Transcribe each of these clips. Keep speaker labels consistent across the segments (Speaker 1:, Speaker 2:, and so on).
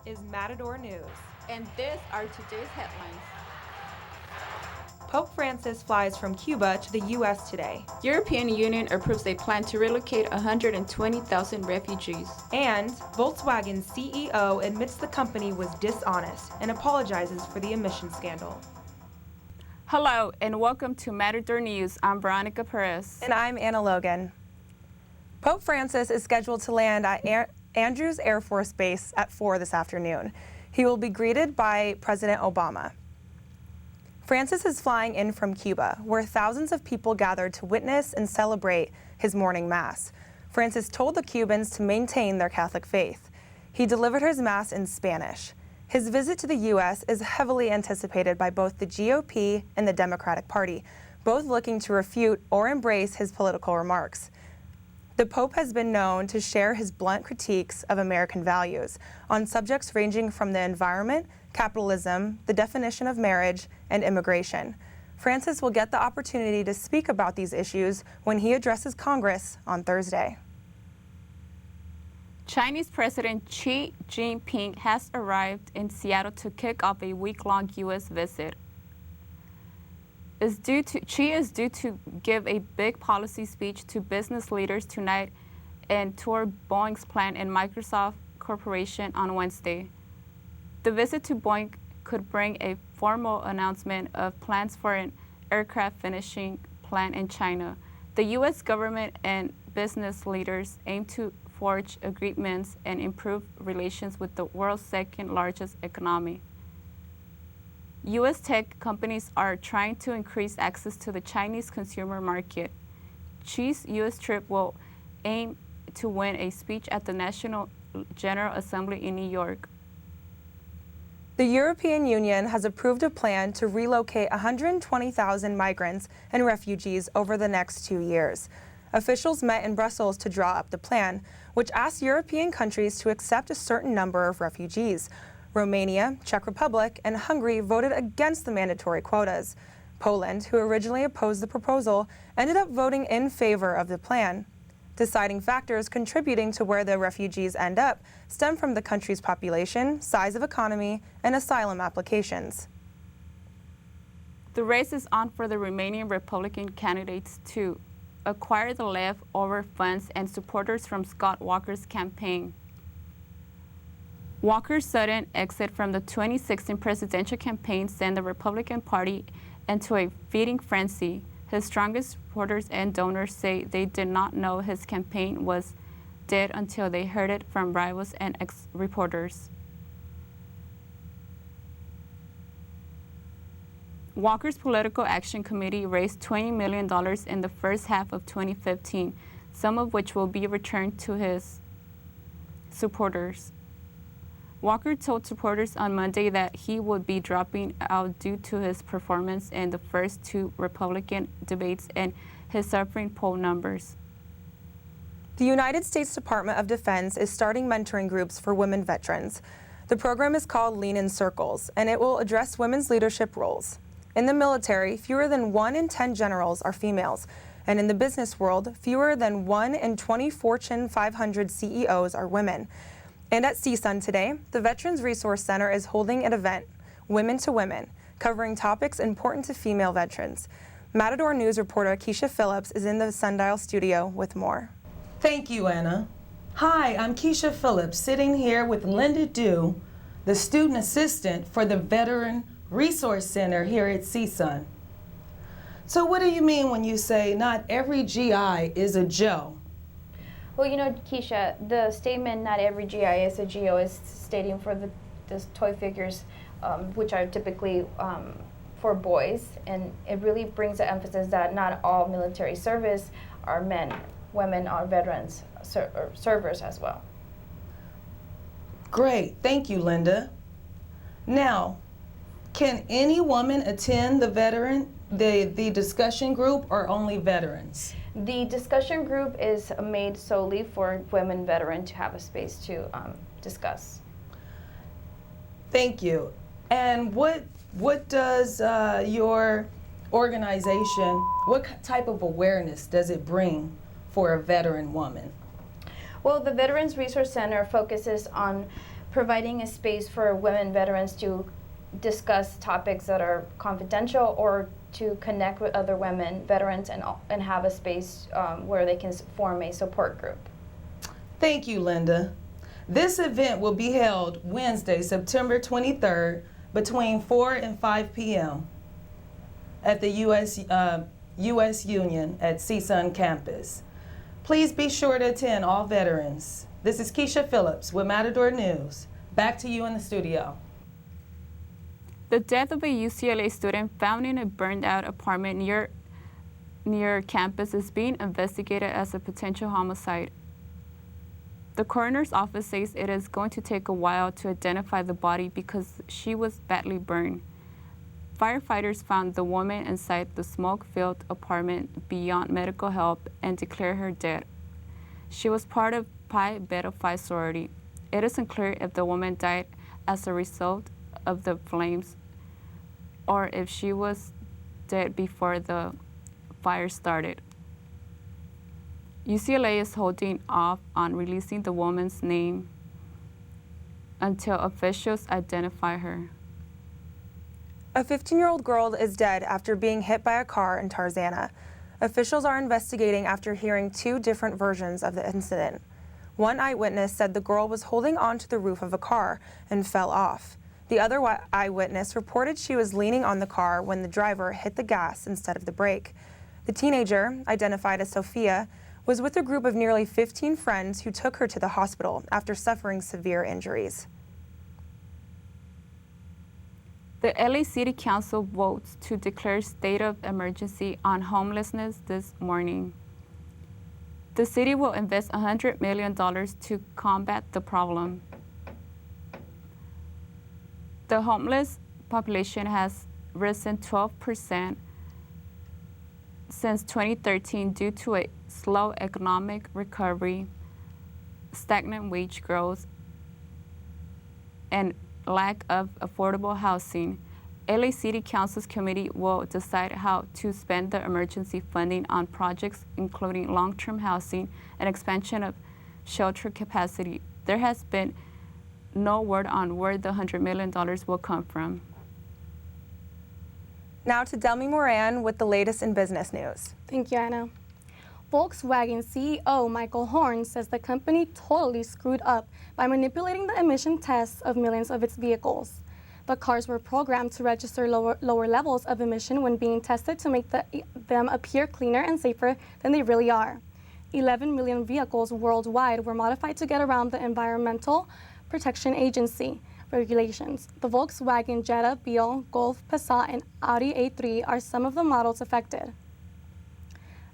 Speaker 1: is Matador News.
Speaker 2: And these are today's headlines.
Speaker 1: Pope Francis flies from Cuba to the U.S. today.
Speaker 2: European Union approves a plan to relocate 120,000 refugees.
Speaker 1: And Volkswagen CEO admits the company was dishonest and apologizes for the emission scandal.
Speaker 2: Hello and welcome to Matador News. I'm Veronica Perez.
Speaker 1: And I'm Anna Logan. Pope Francis is scheduled to land at Andrews Air Force Base at 4 this afternoon. He will be greeted by President Obama. Francis is flying in from Cuba, where thousands of people gathered to witness and celebrate his morning mass. Francis told the Cubans to maintain their Catholic faith. He delivered his mass in Spanish. His visit to the U.S. is heavily anticipated by both the GOP and the Democratic Party, both looking to refute or embrace his political remarks. The Pope has been known to share his blunt critiques of American values on subjects ranging from the environment, capitalism, the definition of marriage, and immigration. Francis will get the opportunity to speak about these issues when he addresses Congress on Thursday.
Speaker 2: Chinese President Xi Jinping has arrived in Seattle to kick off a week-long U.S. visit. Xi is due to give a big policy speech to business leaders tonight and tour Boeing's plant in Microsoft Corporation on Wednesday. The visit to Boeing could bring a formal announcement of plans for an aircraft finishing plant in China. The U.S. government and business leaders aim to forge agreements and improve relations with the world's second largest economy. U.S. tech companies are trying to increase access to the Chinese consumer market. Xi's U.S. trip will aim to win a speech at the National General Assembly in New York.
Speaker 1: The European Union has approved a plan to relocate 120,000 migrants and refugees over the next 2 years. Officials met in Brussels to draw up the plan, which asks European countries to accept a certain number of refugees. Romania, Czech Republic, and Hungary voted against the mandatory quotas. Poland, who originally opposed the proposal, ended up voting in favor of the plan. Deciding factors contributing to where the refugees end up stem from the country's population, size of economy, and asylum applications.
Speaker 2: The race is on for the Romanian Republican candidates to acquire the leftover funds and supporters from Scott Walker's campaign. Walker's sudden exit from the 2016 presidential campaign sent the Republican Party into a feeding frenzy. His strongest supporters and donors say they did not know his campaign was dead until they heard it from rivals and ex-reporters. Walker's Political Action Committee raised $20 million in the first half of 2015, some of which will be returned to his supporters. Walker told supporters on Monday that he would be dropping out due to his performance in the first two Republican debates and his suffering poll numbers.
Speaker 1: The United States Department of Defense is starting mentoring groups for women veterans. The program is called Lean in Circles, and it will address women's leadership roles. In the military, fewer than 1 in 10 generals are females, and in the business world, fewer than 1 in 20 Fortune 500 CEOs are women. And at CSUN today, the Veterans Resource Center is holding an event, Women to Women, covering topics important to female veterans. Matador News reporter Alkiesha Phillips is in the Sundial studio with more.
Speaker 3: Thank you, Anna. Hi, I'm Alkiesha Phillips, sitting here with Linda Dew, the student assistant for the Veteran Resource Center here at CSUN. So what do you mean when you say not every GI is a Joe?
Speaker 4: Well, you know, Keisha, the statement, not every GI is a GO, is stating for the toy figures, which are typically for boys, and it really brings the emphasis that not all military service are men. Women are veterans, servers as well.
Speaker 3: Great, thank you, Linda. Now, can any woman attend the discussion group, or only veterans?
Speaker 4: The discussion group is made solely for women veterans to have a space to discuss.
Speaker 3: Thank you. And what does your organization, what type of awareness does it bring for a veteran woman?
Speaker 4: Well, the Veterans Resource Center focuses on providing a space for women veterans to discuss topics that are confidential or to connect with other women veterans and have a space where they can form a support group.
Speaker 3: Thank you, Linda. This event will be held Wednesday, September 23rd between 4 and 5 p.m. at the U.S. Union at CSUN campus. Please be sure to attend, all veterans. This is Alkiesha Phillips with Matador News. Back to you in the studio.
Speaker 2: The death of a UCLA student found in a burned-out apartment near campus is being investigated as a potential homicide. The coroner's office says it is going to take a while to identify the body because she was badly burned. Firefighters found the woman inside the smoke-filled apartment beyond medical help and declared her dead. She was part of Pi Beta Phi sorority. It isn't clear if the woman died as a result of the flames or if she was dead before the fire started. UCLA is holding off on releasing the woman's name until officials identify her.
Speaker 1: A 15-year-old girl is dead after being hit by a car in Tarzana. Officials are investigating after hearing two different versions of the incident. One eyewitness said the girl was holding onto the roof of a car and fell off. The other eyewitness reported she was leaning on the car when the driver hit the gas instead of the brake. The teenager, identified as Sophia, was with a group of nearly 15 friends who took her to the hospital after suffering severe injuries.
Speaker 2: The LA City Council votes to declare state of emergency on homelessness this morning. The city will invest $100 million to combat the problem. The homeless population has risen 12% since 2013 due to a slow economic recovery, stagnant wage growth, and lack of affordable housing. LA City Council's committee will decide how to spend the emergency funding on projects including long-term housing and expansion of shelter capacity. There has been no word on where the $100 million will come from.
Speaker 1: Now to Delmy Moran with the latest in business news.
Speaker 5: Thank you, Anna. Volkswagen CEO Michael Horn says the company totally screwed up by manipulating the emission tests of millions of its vehicles. The cars were programmed to register lower levels of emission when being tested to make them appear cleaner and safer than they really are. 11 million vehicles worldwide were modified to get around the Environmental Protection Agency regulations. The Volkswagen Jetta, Beetle, Golf, Passat, and Audi A3 are some of the models affected.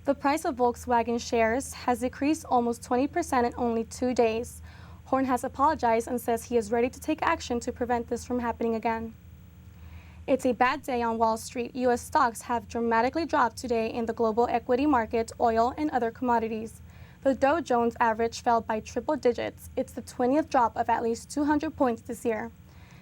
Speaker 5: The price of Volkswagen shares has decreased almost 20% in only 2 days. Horn has apologized and says he is ready to take action to prevent this from happening again. It's a bad day on Wall Street. U.S. stocks have dramatically dropped today in the global equity markets, oil, and other commodities. The Dow Jones average fell by triple digits. It's the 20th drop of at least 200 points this year.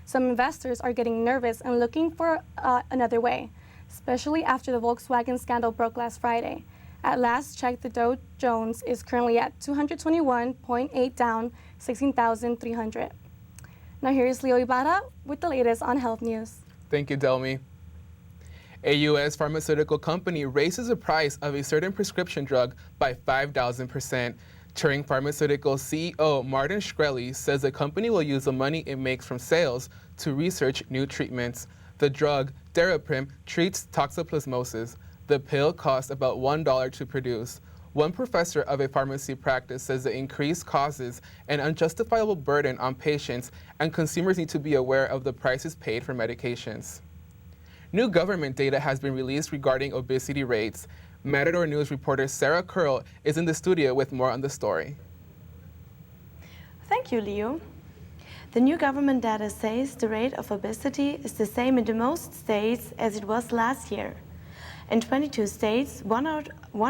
Speaker 5: Some investors are getting nervous and looking for another way, especially after the Volkswagen scandal broke last Friday. At last check, the Dow Jones is currently at 221.8, down 16,300. Now here is Leo Ibarra with the latest on health news.
Speaker 6: Thank you, Delmy. A U.S. pharmaceutical company raises the price of a certain prescription drug by 5,000%. Turing Pharmaceutical CEO Martin Shkreli says the company will use the money it makes from sales to research new treatments. The drug, Daraprim, treats toxoplasmosis. The pill costs about $1 to produce. One professor of a pharmacy practice says the increase causes an unjustifiable burden on patients, and consumers need to be aware of the prices paid for medications. New government data has been released regarding obesity rates. Matador News reporter Sarah Currle is in the studio with more on the story.
Speaker 7: Thank you, Leo. The new government data says the rate of obesity is the same in the most states as it was last year. In 22 states, one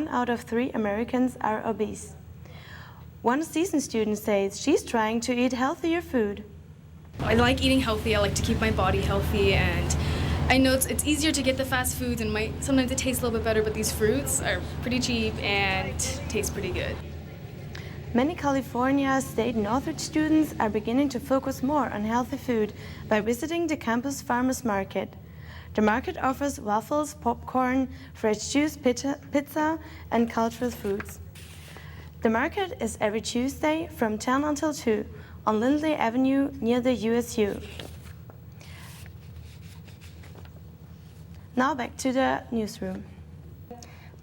Speaker 7: out of 3 Americans are obese. One CSUN student says she's trying to eat healthier food.
Speaker 8: I like eating healthy. I like to keep my body healthy, and I know it's easier to get the fast foods, and sometimes it tastes a little bit better, but these fruits are pretty cheap and taste pretty good.
Speaker 7: Many California State Northridge students are beginning to focus more on healthy food by visiting the campus farmers market. The market offers waffles, popcorn, fresh juice, pizza, and cultural foods. The market is every Tuesday from 10 until 2 on Lindley Avenue near the USU. Now back to the newsroom.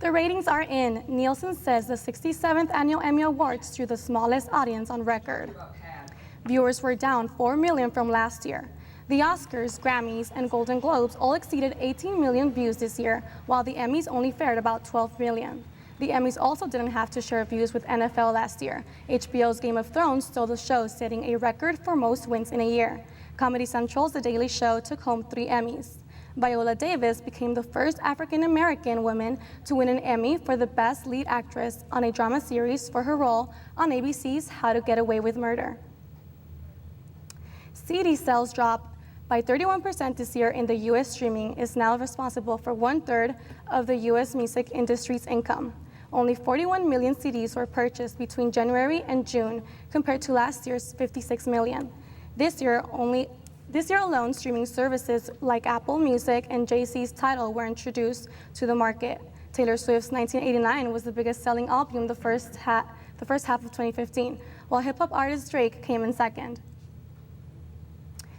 Speaker 5: The ratings are in. Nielsen says the 67th Annual Emmy Awards drew the smallest audience on record. Viewers were down 4 million from last year. The Oscars, Grammys, and Golden Globes all exceeded 18 million views this year, while the Emmys only fared about 12 million. The Emmys also didn't have to share views with NFL last year. HBO's Game of Thrones stole the show, setting a record for most wins in a year. Comedy Central's The Daily Show took home 3 Emmys. Viola Davis became the first African-American woman to win an Emmy for the Best Lead Actress on a drama series for her role on ABC's How to Get Away with Murder. CD sales dropped by 31% this year in the U.S. Streaming is now responsible for 1/3 of the U.S. music industry's income. Only 41 million CDs were purchased between January and June, compared to last year's 56 million. This year alone, streaming services like Apple Music and Jay-Z's Tidal were introduced to the market. Taylor Swift's 1989 was the biggest selling album the first half of 2015, while hip-hop artist Drake came in second.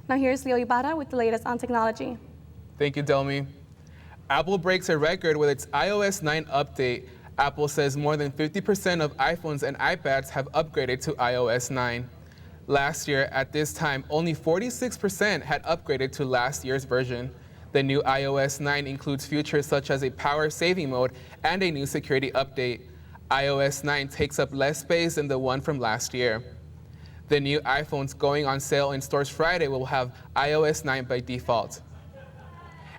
Speaker 5: Now here's Leo Ibarra with the latest on technology.
Speaker 6: Thank you, Delmy. Apple breaks a record with its iOS 9 update. Apple says more than 50% of iPhones and iPads have upgraded to iOS 9. Last year, at this time, only 46% had upgraded to last year's version. The new iOS 9 includes features such as a power saving mode and a new security update. iOS 9 takes up less space than the one from last year. The new iPhones going on sale in stores Friday will have iOS 9 by default.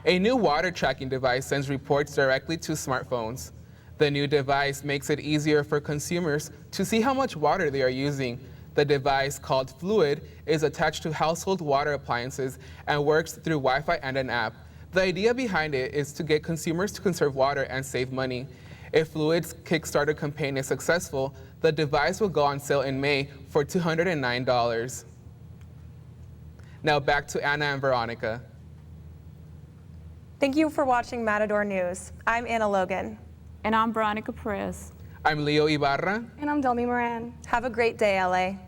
Speaker 6: A new water tracking device sends reports directly to smartphones. The new device makes it easier for consumers to see how much water they are using. The device, called Fluid, is attached to household water appliances and works through Wi-Fi and an app. The idea behind it is to get consumers to conserve water and save money. If Fluid's Kickstarter campaign is successful, the device will go on sale in May for $209. Now back to Anna and Veronica.
Speaker 1: Thank you for watching Matador News. I'm Anna Logan.
Speaker 2: And I'm Veronica Perez.
Speaker 6: I'm Leo Ibarra.
Speaker 5: And I'm Delmy Moran.
Speaker 1: Have a great day, LA.